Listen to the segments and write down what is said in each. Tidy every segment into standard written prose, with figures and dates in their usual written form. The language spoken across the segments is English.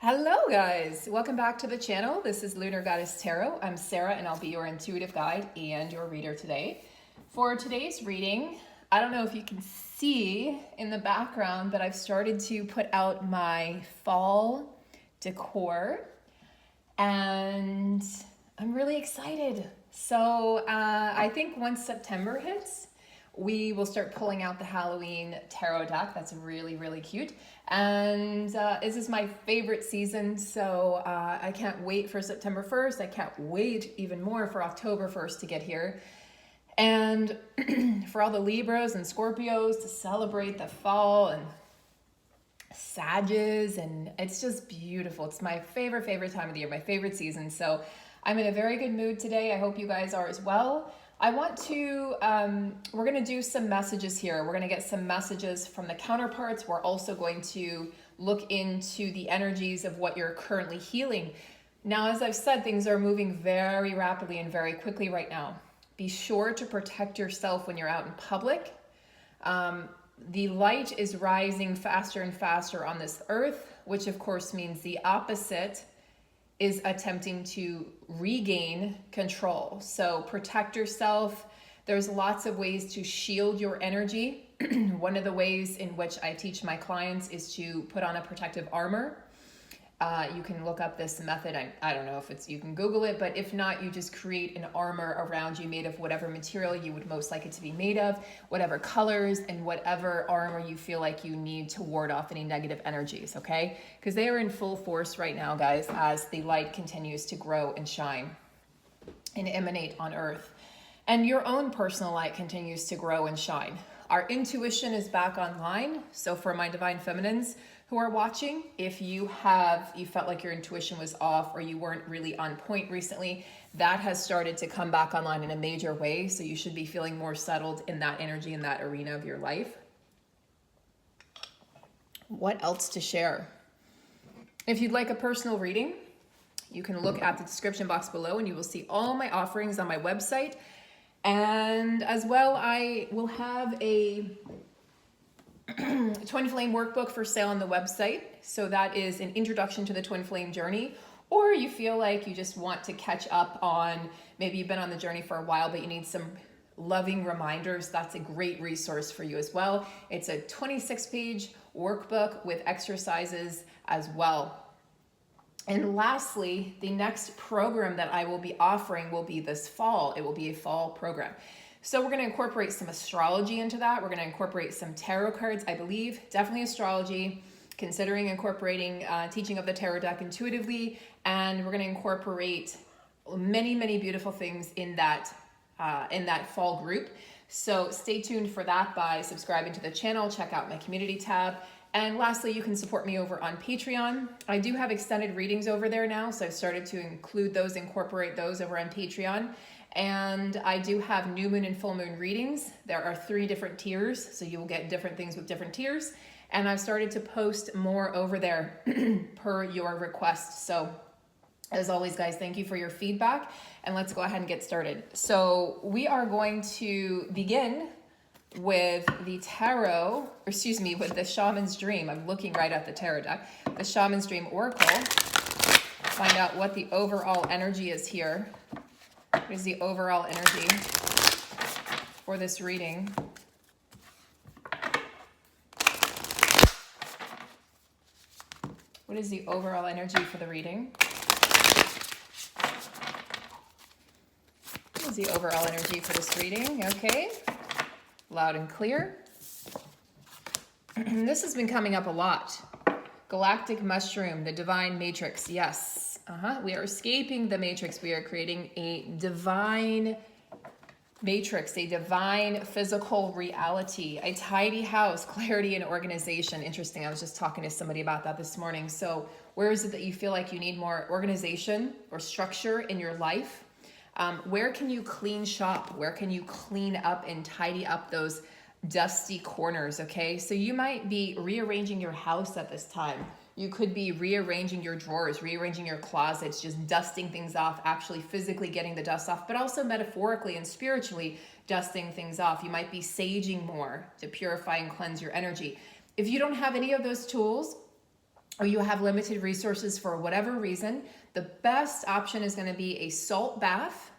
Hello guys, welcome back to the channel. This is Lunar Goddess Tarot. I'm Sarah and I'll be your intuitive guide and your reader today. For today's reading, I don't know if you can see in the background, but I've started to put out my fall decor and I'm really excited. So I think once September hits, we will start pulling out the Halloween tarot deck. That's really, really cute. And this is my favorite season, so I can't wait for September 1st. I can't wait even more for October 1st to get here. And for all the Libras and Scorpios to celebrate the fall and Sages, and it's just beautiful. It's my favorite time of the year, my favorite season. So I'm in a very good mood today. I hope you guys are as well. I want to, we're going to do some messages here. We're going to get some messages from the counterparts. We're also going to look into the energies of what you're currently healing. Now, as I've said, things are moving very rapidly and very quickly right now. Be sure to protect yourself when you're out in public. The light is rising faster and faster on this earth, which of course means the opposite is attempting to regain control. So protect yourself. There's lots of ways to shield your energy. One of the ways in which I teach my clients is to put on a protective armor. You can look up this method. I don't know if you can Google it, but if not, you just create an armor around you made of whatever material you would most like it to be made of, whatever colors and whatever armor you feel like you need to ward off any negative energies, okay? Because they are in full force right now, guys, as the light continues to grow and shine and emanate on Earth. And your own personal light continues to grow and shine. Our intuition is back online. So for my divine feminines who are watching, if you felt like your intuition was off or you weren't really on point recently, that has started to come back online in a major way. So you should be feeling more settled in that energy, in that arena of your life. What else to share? If you'd like a personal reading, you can look at the description box below and you will see all my offerings on my website. And as well, I will have a Twinflame workbook for sale on the website. So that is an introduction to the Twinflame journey, or you feel like you just want to catch up on, maybe you've been on the journey for a while, but you need some loving reminders. That's a great resource for you as well. It's a 26-page workbook with exercises as well. And lastly, the next program that I will be offering will be this fall. It will be a fall program. So we're going to incorporate some astrology into that. We're going to incorporate some tarot cards, I believe, definitely astrology, considering incorporating teaching of the tarot deck intuitively. And we're going to incorporate many beautiful things in that fall group. So stay tuned for that by subscribing to the channel. Check out my community tab. And lastly, you can support me over on Patreon. I do have extended readings over there now, so I've started to incorporate those over on Patreon. And I do have new moon and full moon readings. There are 3 different tiers, so you will get different things with different tiers. And I've started to post more over there per your request. So as always, guys, thank you for your feedback. And let's go ahead and get started. So we are going to begin with the tarot, with the Shaman's Dream. I'm looking right at the tarot deck. The Shaman's Dream Oracle. Find out what the overall energy is here. What is the overall energy for this reading? What is the overall energy for the reading? What is the overall energy for this reading? Okay. Loud and clear. This has been coming up a lot. Galactic mushroom, the divine matrix. Yes. We are escaping the matrix. We are creating a divine matrix, a divine physical reality, a tidy house, clarity and organization. Interesting. I was just talking to somebody about that this morning. So where is it that you feel like you need more organization or structure in your life? Where can you clean shop? Where can you clean up and tidy up those dusty corners? Okay, so you might be rearranging your house at this time. You could be rearranging your drawers, rearranging your closets, just dusting things off, actually physically getting the dust off, but also metaphorically and spiritually dusting things off. You might be saging more to purify and cleanse your energy. If you don't have any of those tools, or you have limited resources for whatever reason, the best option is going to be a salt bath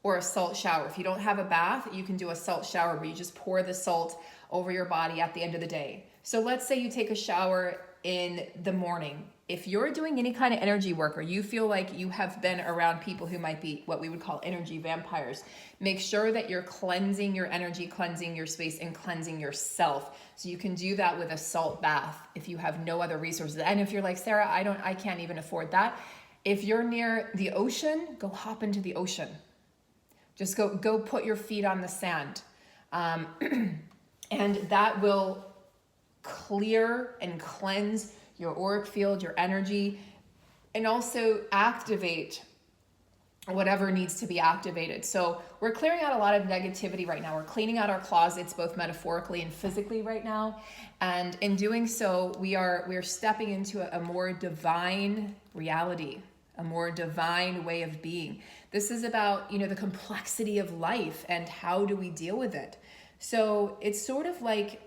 or a salt shower. If you don't have a bath, you can do a salt shower where you just pour the salt over your body at the end of the day. So let's say you take a shower in the morning. If you're doing any kind of energy work, or you feel like you have been around people who might be what we would call energy vampires, make sure that you're cleansing your energy, cleansing your space, and cleansing yourself. So you can do that with a salt bath if you have no other resources. And if you're like, Sarah, I can't even afford that. If you're near the ocean, go hop into the ocean. Just go put your feet on the sand. And that will clear and cleanse your auric field, your energy, and also activate whatever needs to be activated. So we're clearing out a lot of negativity right now. We're cleaning out our closets, both metaphorically and physically right now. And in doing so, we're stepping into a more divine reality, a more divine way of being. This is about, the complexity of life and how do we deal with it. So it's sort of like,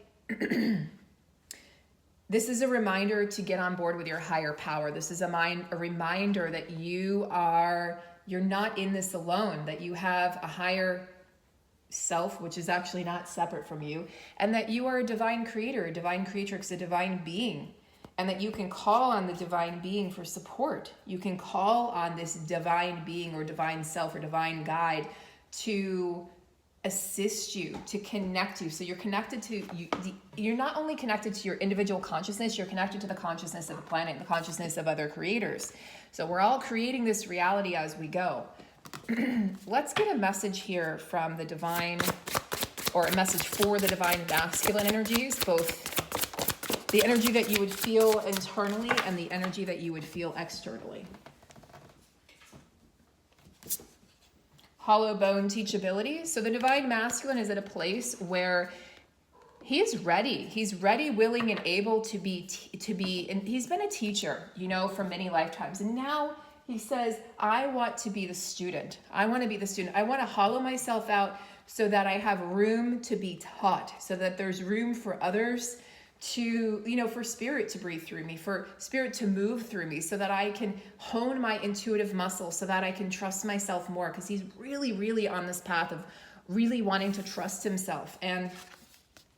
this is a reminder to get on board with your higher power. This is a reminder that you're not in this alone, that you have a higher self, which is actually not separate from you, and that you are a divine creator, a divine creatrix, a divine being, and that you can call on the divine being for support. You can call on this divine being or divine self or divine guide to assist you, to connect you. So you're connected to you're not only connected to your individual consciousness, you're connected to the consciousness of the planet, the consciousness of other creators. So we're all creating this reality as we go. Let's get a message here from the divine, or a message for the divine masculine energies, both the energy that you would feel internally and the energy that you would feel externally. Hollow bone teachability. So the divine masculine is at a place where he's ready. He's ready, willing, and able to be, and he's been a teacher, for many lifetimes. And now he says, I want to be the student. I want to be the student. I want to hollow myself out so that I have room to be taught, so that there's room for others to, for spirit to breathe through me, for spirit to move through me, so that I can hone my intuitive muscle, so that I can trust myself more, because he's really, really on this path of really wanting to trust himself. And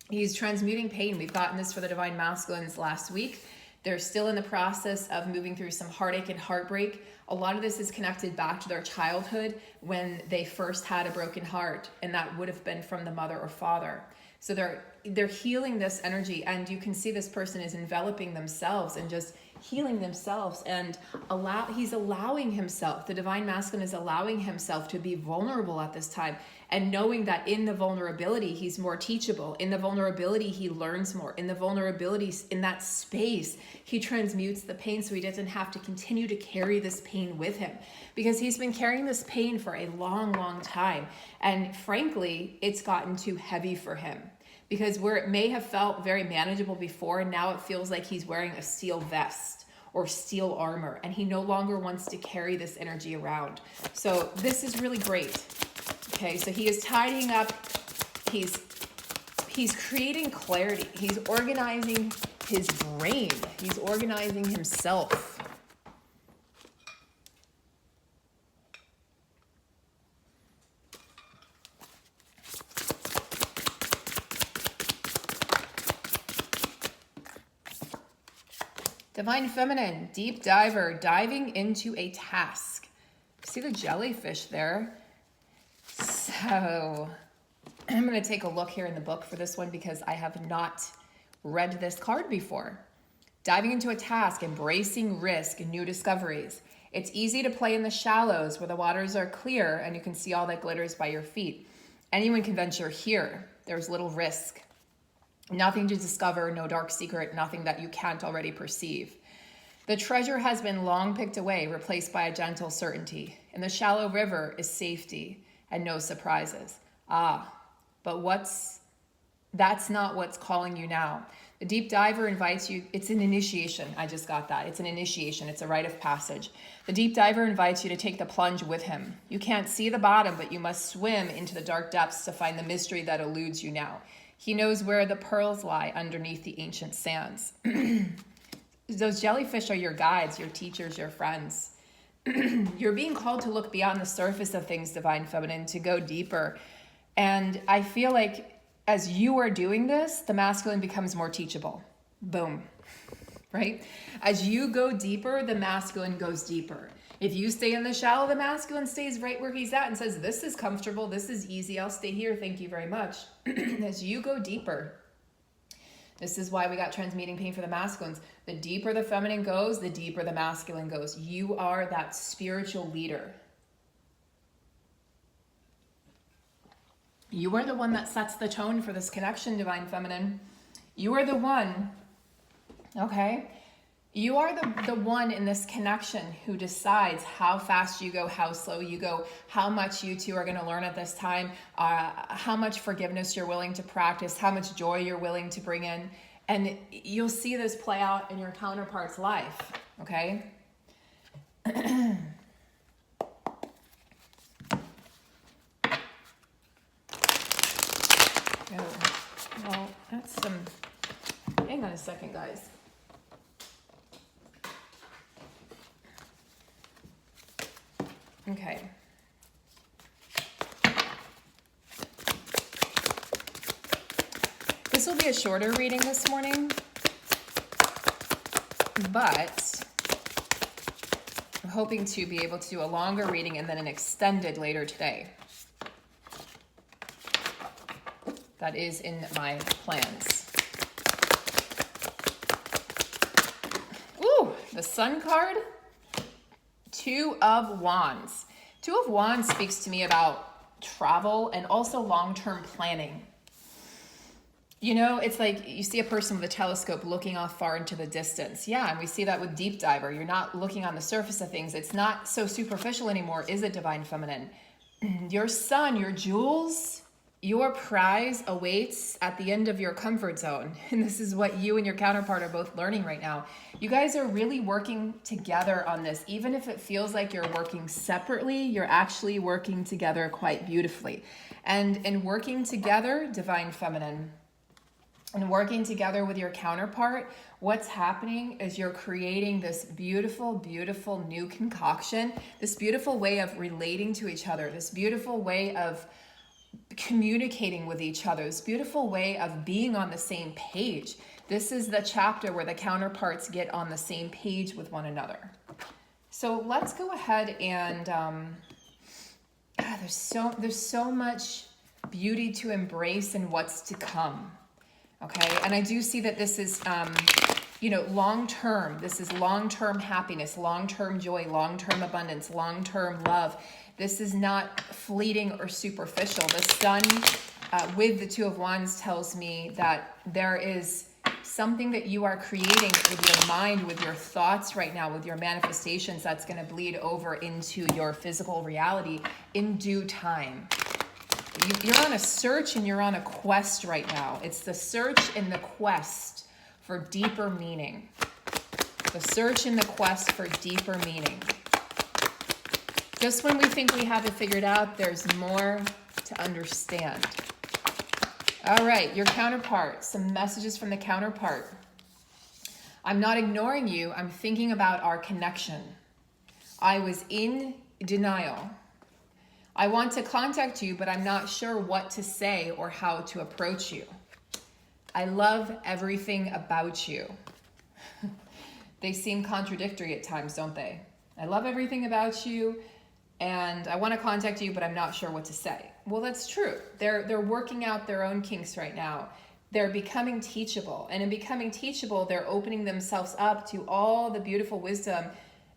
he's transmuting pain. We've gotten this for the divine masculines last week. They're still in the process of moving through some heartache and heartbreak. A lot of this is connected back to their childhood when they first had a broken heart, and that would have been from the mother or father. So they're healing this energy, and you can see this person is enveloping themselves and just healing themselves, and he's allowing himself, the divine masculine is allowing himself to be vulnerable at this time, and knowing that in the vulnerability he's more teachable, in the vulnerability he learns more, in the vulnerability, in that space he transmutes the pain, so he doesn't have to continue to carry this pain with him, because he's been carrying this pain for a long, long time, and frankly it's gotten too heavy for him. Because where it may have felt very manageable before, now it feels like he's wearing a steel vest or steel armor, and he no longer wants to carry this energy around. So this is really great. Okay, so he is tidying up, he's creating clarity, he's organizing his brain, he's organizing himself. Divine feminine, deep diver, diving into a task. See the jellyfish there? So I'm going to take a look here in the book for this one because I have not read this card before. Diving into a task, embracing risk and new discoveries. It's easy to play in the shallows where the waters are clear and you can see all that glitters by your feet. Anyone can venture here. There's little risk. Nothing to discover, no dark secret, nothing that you can't already perceive. The treasure has been long picked away, replaced by a gentle certainty. In the shallow river is safety and no surprises. But that's not what's calling you now. The deep diver invites you, it's an initiation. I just got that. It's an initiation. It's a rite of passage. The deep diver invites you to take the plunge with him. You can't see the bottom, but you must swim into the dark depths to find the mystery that eludes you now. He knows where the pearls lie underneath the ancient sands. those jellyfish are your guides, your teachers, your friends. You're being called to look beyond the surface of things, Divine Feminine, to go deeper. And I feel like as you are doing this, the masculine becomes more teachable. Boom. Right? As you go deeper, the masculine goes deeper. If you stay in the shallow, the masculine stays right where he's at and says, this is comfortable, this is easy, I'll stay here, thank you very much. As you go deeper, this is why we got transmuting pain for the masculines. The deeper the feminine goes, the deeper the masculine goes. You are that spiritual leader. You are the one that sets the tone for this connection, Divine Feminine. You are the one, okay? You are the one in this connection who decides how fast you go, how slow you go, how much you two are going to learn at this time, how much forgiveness you're willing to practice, how much joy you're willing to bring in. And you'll see this play out in your counterpart's life, okay? Oh, well, that's some... Hang on a second, guys. Okay. This will be a shorter reading this morning, but I'm hoping to be able to do a longer reading and then an extended later today. That is in my plans. Ooh, the Sun card. Two of Wands. Two of Wands speaks to me about travel and also long-term planning. You know, it's like you see a person with a telescope looking off far into the distance. Yeah, and we see that with Deep Diver. You're not looking on the surface of things. It's not so superficial anymore, is it, Divine Feminine? Your sun, your jewels, your prize awaits at the end of your comfort zone. And this is what you and your counterpart are both learning right now. You guys are really working together on this. Even if it feels like you're working separately, you're actually working together quite beautifully. And in working together, Divine Feminine, and working together with your counterpart, what's happening is you're creating this beautiful, beautiful new concoction, this beautiful way of relating to each other, this beautiful way of communicating with each other, this beautiful way of being on the same page. This is the chapter where the counterparts get on the same page with one another. So let's go ahead and there's so much beauty to embrace in what's to come. Okay, and I do see that this is, long-term. This is long-term happiness, long-term joy, long-term abundance, long-term love. This is not fleeting or superficial. The sun with the Two of Wands tells me that there is something that you are creating with your mind, with your thoughts right now, with your manifestations that's going to bleed over into your physical reality in due time. You're on a search and you're on a quest right now. It's the search and the quest for deeper meaning. The search and the quest for deeper meaning. Just when we think we have it figured out, there's more to understand. All right, your counterpart. Some messages from the counterpart. I'm not ignoring you. I'm thinking about our connection. I was in denial. I want to contact you, but I'm not sure what to say or how to approach you. I love everything about you. They seem contradictory at times, don't they? I love everything about you, and I want to contact you, but I'm not sure what to say. Well, that's true. They're working out their own kinks right now. They're becoming teachable, and in becoming teachable, they're opening themselves up to all the beautiful wisdom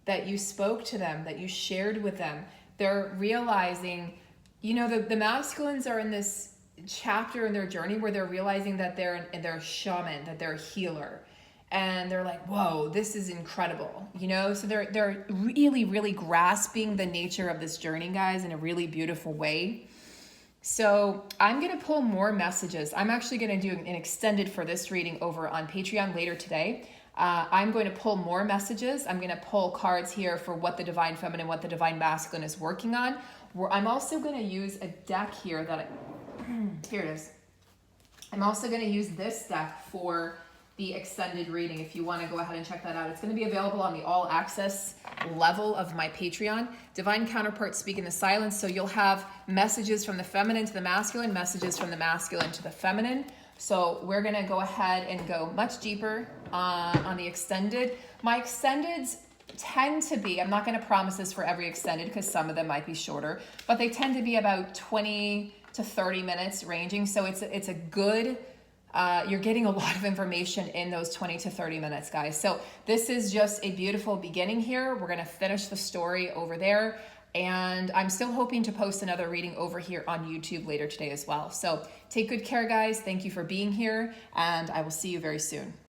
that you spoke to them, that you shared with them. They're realizing, the masculines are in this chapter in their journey where they're realizing that they're a shaman, that they're a healer. And they're like, whoa, this is incredible, So they're really, really grasping the nature of this journey, guys, in a really beautiful way. So I'm going to pull more messages. I'm actually going to do an extended for this reading over on Patreon later today. I'm going to pull more messages. I'm going to pull cards here for what the Divine Feminine, what the Divine Masculine is working on. I'm also going to use a deck here here it is. I'm also going to use this deck for the extended reading if you want to go ahead and check that out. It's going to be available on the all access level of my Patreon. Divine Counterparts Speak in the Silence. So you'll have messages from the feminine to the masculine, messages from the masculine to the feminine. So we're going to go ahead and go much deeper on the extended. My extendeds tend to be, I'm not going to promise this for every extended because some of them might be shorter, but they tend to be about 20 to 30 minutes ranging. So it's a good, you're getting a lot of information in those 20 to 30 minutes, guys. So this is just a beautiful beginning here. We're going to finish the story over there. And I'm still hoping to post another reading over here on YouTube later today as well. So take good care, guys. Thank you for being here, and I will see you very soon.